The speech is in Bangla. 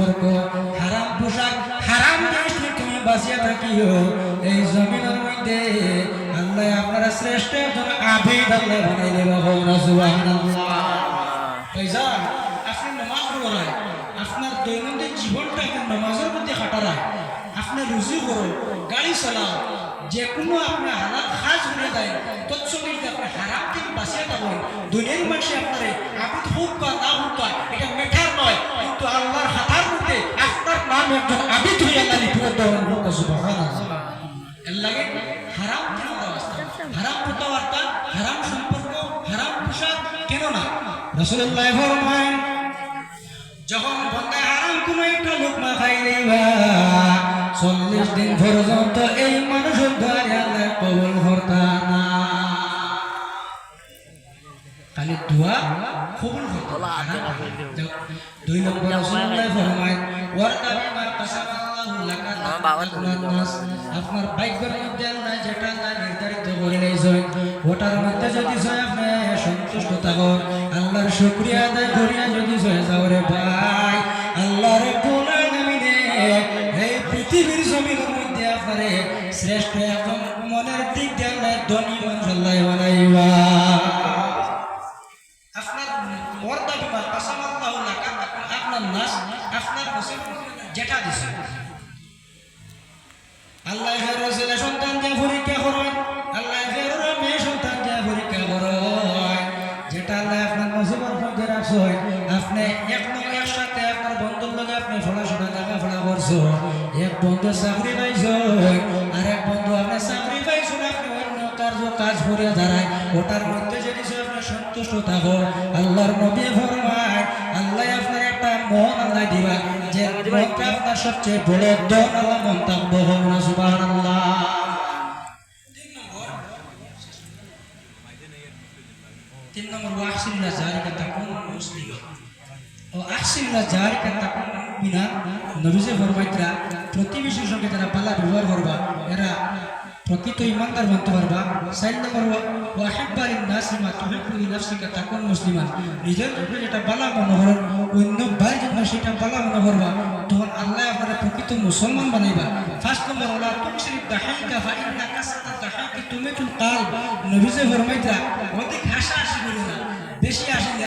সম্পর্ক, হারাম পোশাক, হারাম জিনিস তুমি বাঁচিয়ে থাকিও। এই জমিনের মধ্যে আল্লাহ আপনারা শ্রেষ্ঠ একজন আবেদ আল্লাহ বানাই দেব। সুবহানাল্লাহ। ভাইজান, আপনি নামাজ পড়ায়, আপনার দৈনন্দিন জীবনটা আপনি নামাজের মধ্যে কাটারায়, আপনি রুজু করো, গাড়ি চালাও, যে কোনো আপনার হালাল কাজ করে দেয়, তৎসঙ্গে আপনি হারাম থেকে বাঁচিয়ে থাকুন। দুনিয়ার মানুষে আপনারে আবিদ হোক বা না হোক এটা মেটার নয়, কিন্তু আল্লাহর হাতার মধ্যে আপনার নাম একজন আবিদ হয়ে আল্লাহ লিপিবদ্ধ হন। সুবহানাল্লাহ। এর লাগে হারাম কেন অবস্থা, হারাম কথাবার্তা, হারাম সম্পর্ক, হারাম পোশাক কেন না? রাসূলুল্লাহ ফরমান, যখন বন্দা হারাম কোন একটা লোকমা খাইলেবা 40 দিন পর্যন্ত এই মানুষের দ্বারা আল্লাহ কবুল করতা না। খালি দোয়া কবুল করতা না। 2 নম্বর রাসূলুল্লাহ ফরমান, ওয়ারকা বিমা কাসাবাল্লাহু লাকা নাস, আপনার ভাগ্যের মধ্যে আল্লাহ যেটা নির্ধারিত করে নিয়েছেন ওটার মধ্যে যদি আপনি সন্তুষ্ট থাকো, আল্লাহর শুকরিয়া আদায় করিয়া যদি যাও রে ভাই, আল্লাহর রাব্বুল আলামিন এই পৃথিবীর জমিনের মধ্যে আপনারে শ্রেষ্ঠ এবং মনের দিক দিয়ে আল্লাহ ধনী মানুষ আল্লাহ বানাইবা। আপনার ওয়ারদা বিমা কাসাবাল্লাহু লাকা, আপনার নাস আপনার যেটা দিছে আল্লাহ রাসূল সন্তান যে পরীক্ষা করেন, আল্লাহ মেয়ে সন্তান যে পরীক্ষা করেন, যেটা আল্লাহ আপনার নসিবের মধ্যে রাখছেন, আপনি একসাথে আপনার বন্ধুর লগে আপনি পড়াশোনা লেখাপড়া করছো, এক বন্ধু চাকরি পাইছেন, আর এক বন্ধু আপনি চাকরি পাইছেন, আপনি অন্য কাজ করে দাঁড়ায়, ওটার মধ্যে যদি আপনি সন্তুষ্ট থাকো, আল্লাহর নবী ফরমায় আল্লাহ আপনার একটা মন আল্লাহ দিবা, যে মনটা আপনার সবচেয়ে বড় ধন আল্লাহ মন্তব্য হোক না। সুবহানাল্লাহ। 3 নম্বর ওয়াহসিল্লাহ জারিকা তাকুন মুসলিমা ও আহসিল্লাহ জারিকা তাকুন মুমিনা। নবীজি ফরমাইতরা প্রতিবেশীর সঙ্গে যারা ভালো ব্যবহার করবা এরা প্রকৃত ইমানদার বনতে পারবা। 4 নম্বর ওয়াহিব্বা লিন-নাসি মা তুহিব্বু লিনাফসিকা তাকুন মুসলিমান, নিজের উপরে যেটা ভালো মনে করেন অন্য ভাইয়ের জন্য সেটা ভালো মনে করবা, তখন আল্লাহ আপনারা প্রকৃত মুসলমান বানাইবা। 5 নম্বর ওয়ালা তুকসিরিদ দাহিকা ফা ইন্না কাসরাতাদ দাহিকি তুমিতুল কালব। নবীজি ফরমাইতরা অধিক হাসাহাসি করো না, বেশি হাসি